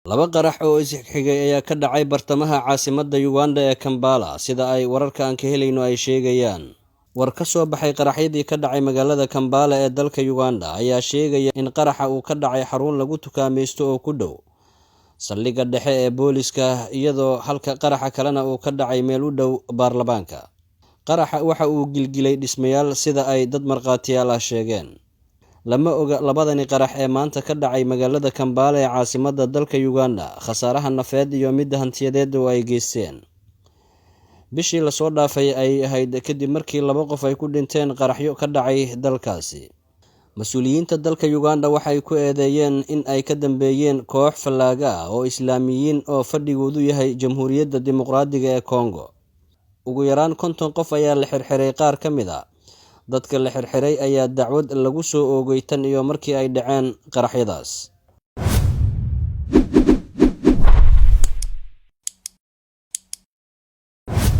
Laba qarax oo is-xigay ayaa ka dhacay bartamaha caasimadda Uganda ee Kampala sida ay wararka aan ka helayno ay sheegayaan. War ka soo baxay qaraxyadii ka dhacay magaalada Kampala ee dalka Uganda ayaa sheegaya in qaraxa uu ka dhacay xarun lagu tukaamaysto oo ku dhow saldhigga dhexe ee booliska, iyadoo halka qaraxa kalena uu ka dhacay meel u dhow baarlamaanka. Qaraxa waxa uu gilgilay dhismayaal sida ay dad markhaatiyaal ah sheegeen. Lama oga labadani qarax ee maanta ka dhacay magaalada Kampala ee caasimadda dalka Uganda khasaaraha nafeed iyo mid hantiyadeed oo ay geysteen. Bishii la soo dhaafay ay ahayd kadib markii laba qof ay ku dhinteen qaraxyo ka dhacay dalkaasi. Mas-uuliyiinta dalka Uganda waxay ku eedeeyeen in ay ka dambeeyeen koox fallaaga ah oo Islaamiyiin oo fadhigoodu yahay Jamhuuriyadda Dimuqraadiga ee Congo. Ugu yaraan 50 qof ayaa la xirxiray. Qaar ka mid ah dadka la xirxiray ayaa dacwad lagu soo oogay tan iyo markii ay dhaceen qaraxyadaas.